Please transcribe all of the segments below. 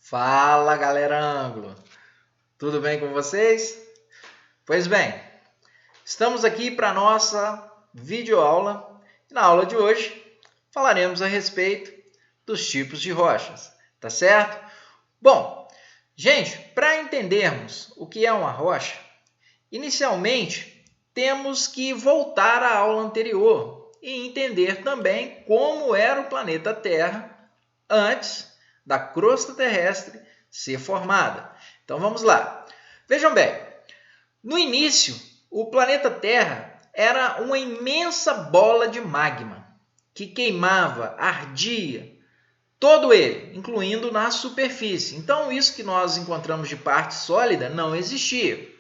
Fala, galera ângulo! Tudo bem com vocês? Pois bem, estamos aqui para a nossa videoaula. Na aula de hoje falaremos a respeito dos tipos de rochas, tá certo? Bom, gente, para entendermos o que é uma rocha, inicialmente temos que voltar à aula anterior e entender também como era o planeta Terra antes da crosta terrestre ser formada. Então vamos lá. Vejam bem, no início, o planeta Terra era uma imensa bola de magma que queimava, ardia, todo ele, incluindo na superfície. Então isso que nós encontramos de parte sólida não existia.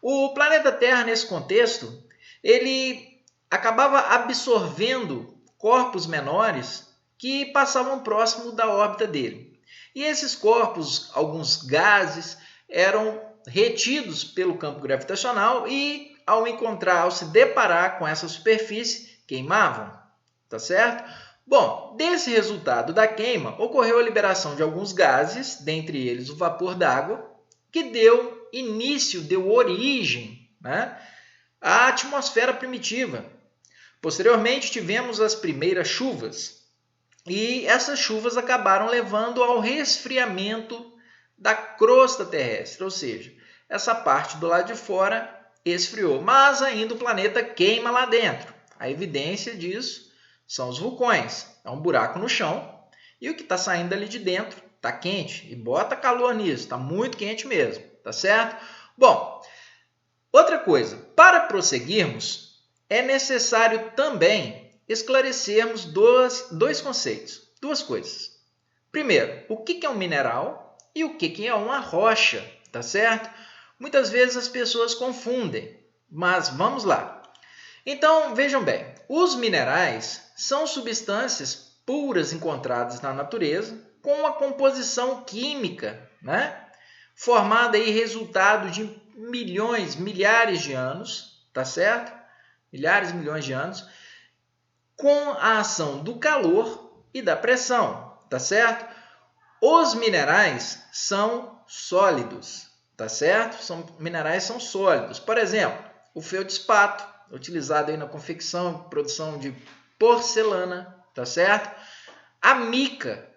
O planeta Terra, nesse contexto, ele acabava absorvendo corpos menores que passavam próximo da órbita dele. E esses corpos, alguns gases, eram retidos pelo campo gravitacional e, ao se deparar com essa superfície, queimavam, tá certo? Bom, desse resultado da queima, ocorreu a liberação de alguns gases, dentre eles o vapor d'água, que deu início, deu origem, né, à atmosfera primitiva. Posteriormente, tivemos as primeiras chuvas, e essas chuvas acabaram levando ao resfriamento da crosta terrestre, ou seja, essa parte do lado de fora esfriou, mas ainda o planeta queima lá dentro. A evidência disso são os vulcões. É um buraco no chão e o que está saindo ali de dentro está quente e bota calor nisso, está muito quente mesmo, tá certo? Bom, outra coisa, para prosseguirmos, é necessário também esclarecermos dois conceitos, duas coisas. Primeiro, o que é um mineral e o que é uma rocha, tá certo? Muitas vezes as pessoas confundem, mas vamos lá. Então, vejam bem, os minerais são substâncias puras encontradas na natureza com uma composição química, né, formada aí resultado de milhões, milhares de anos, tá certo? Milhares e milhões de anos, com a ação do calor e da pressão, tá certo? Os minerais são sólidos, tá certo? Minerais são sólidos. Por exemplo, o feldspato, utilizado aí na confecção e produção de porcelana, tá certo? A mica,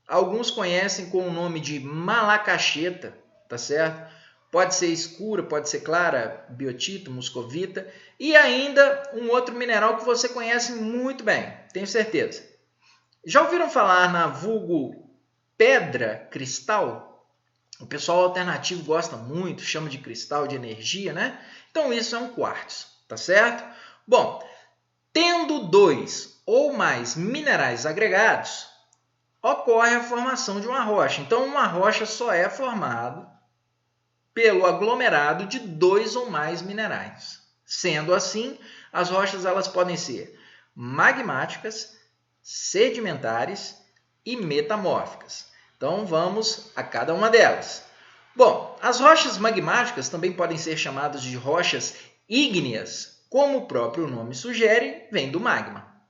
alguns conhecem com o nome de malacacheta, tá certo? Pode ser escura, pode ser clara, biotito, muscovita. E ainda um outro mineral que você conhece muito bem, tenho certeza. Já ouviram falar na vulgo pedra cristal? O pessoal alternativo gosta muito, chama de cristal de energia, né? Então isso é um quartzo, tá certo? Bom, tendo dois ou mais minerais agregados, ocorre a formação de uma rocha. Então uma rocha só é formada pelo aglomerado de dois ou mais minerais. Sendo assim, as rochas elas podem ser magmáticas, sedimentares e metamórficas. Então vamos a cada uma delas. Bom, as rochas magmáticas também podem ser chamadas de rochas ígneas, como o próprio nome sugere, vem do magma.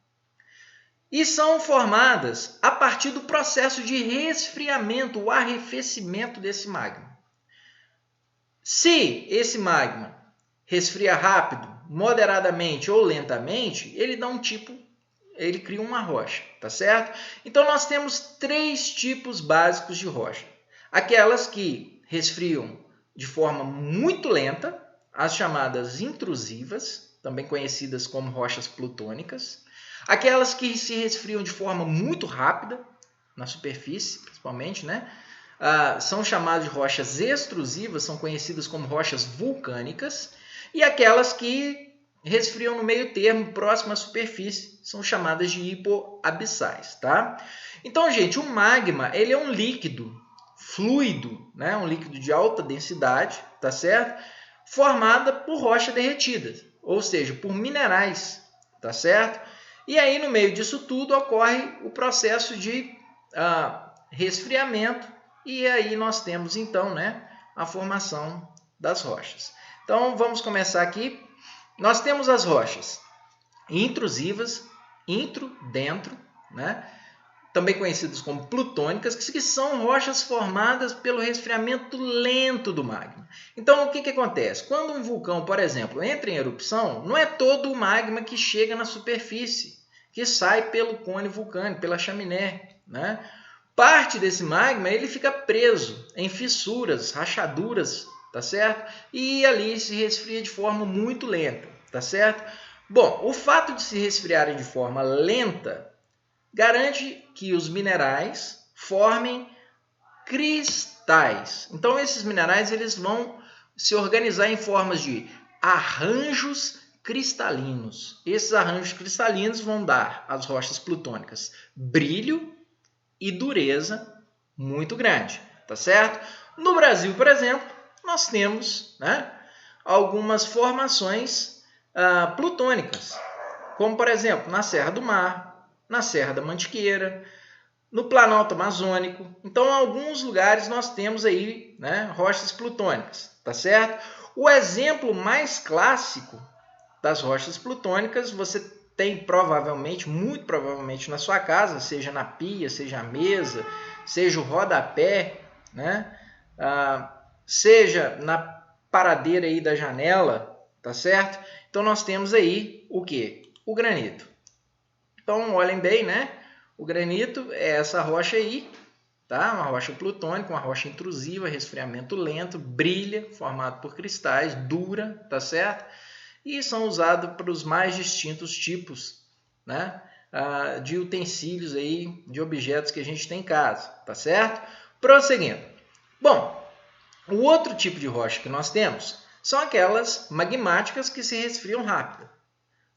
E são formadas a partir do processo de resfriamento, o arrefecimento desse magma. Se esse magma resfria rápido, moderadamente ou lentamente, ele dá ele cria uma rocha, tá certo? Então nós temos três tipos básicos de rocha. Aquelas que resfriam de forma muito lenta, as chamadas intrusivas, também conhecidas como rochas plutônicas. Aquelas que se resfriam de forma muito rápida, na superfície principalmente, né? São chamadas de rochas extrusivas, são conhecidas como rochas vulcânicas, e aquelas que resfriam no meio termo, próximo à superfície, são chamadas de hipoabissais, tá? Então, gente, o magma ele é um líquido fluido, né? Um líquido de alta densidade, tá certo? Formada por rocha derretida, ou seja, por minerais, tá certo? E aí, no meio disso tudo, ocorre o processo de resfriamento, e aí nós temos, então, né, a formação das rochas. Então, vamos começar aqui. Nós temos as rochas intrusivas, dentro, né, também conhecidas como plutônicas, que são rochas formadas pelo resfriamento lento do magma. Então, o que acontece? Quando um vulcão, por exemplo, entra em erupção, não é todo o magma que chega na superfície, que sai pelo cone vulcânico, pela chaminé, né? Parte desse magma ele fica preso em fissuras, rachaduras, tá certo? E ali se resfria de forma muito lenta, tá certo? Bom, o fato de se resfriarem de forma lenta garante que os minerais formem cristais. Então, esses minerais eles vão se organizar em formas de arranjos cristalinos. Esses arranjos cristalinos vão dar às rochas plutônicas brilho e dureza muito grande, tá certo? No Brasil, por exemplo, nós temos, né, algumas formações plutônicas, como, por exemplo, na Serra do Mar, na Serra da Mantiqueira, no Planalto Amazônico. Então, em alguns lugares nós temos aí, né, rochas plutônicas, tá certo? O exemplo mais clássico das rochas plutônicas você tem provavelmente, muito provavelmente na sua casa, seja na pia, seja a mesa, seja o rodapé, né? Seja na paradeira aí da janela, tá certo? Então nós temos aí o quê? O granito. Então, olhem bem, né? O granito é essa rocha aí, tá? Uma rocha plutônica, uma rocha intrusiva, resfriamento lento, brilha, formado por cristais, dura, tá certo? E são usados para os mais distintos tipos, né, de utensílios aí, de objetos que a gente tem em casa, tá certo? Prosseguindo. Bom, o outro tipo de rocha que nós temos são aquelas magmáticas que se resfriam rápido,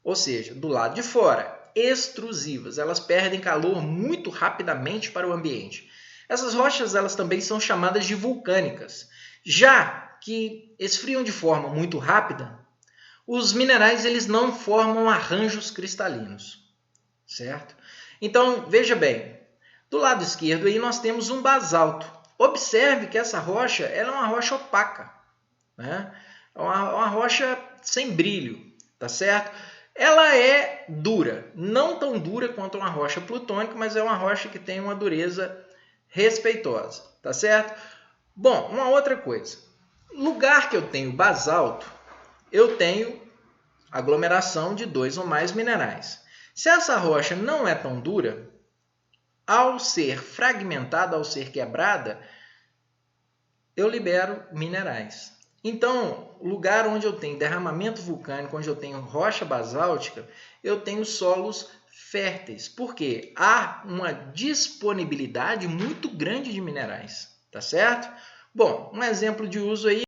ou seja, do lado de fora, extrusivas, elas perdem calor muito rapidamente para o ambiente. Essas rochas elas também são chamadas de vulcânicas, já que esfriam de forma muito rápida. Os minerais eles não formam arranjos cristalinos, certo? Então, veja bem, do lado esquerdo aí nós temos um basalto. Observe que essa rocha ela é uma rocha opaca, né? É uma rocha sem brilho, tá certo? Ela é dura, não tão dura quanto uma rocha plutônica, mas é uma rocha que tem uma dureza respeitosa, tá certo? Bom, uma outra coisa. Lugar que eu tenho basalto, eu tenho aglomeração de 2 ou mais minerais. Se essa rocha não é tão dura, ao ser fragmentada, ao ser quebrada, eu libero minerais. Então, lugar onde eu tenho derramamento vulcânico, onde eu tenho rocha basáltica, eu tenho solos férteis, porque há uma disponibilidade muito grande de minerais, tá certo? Bom, um exemplo de uso aí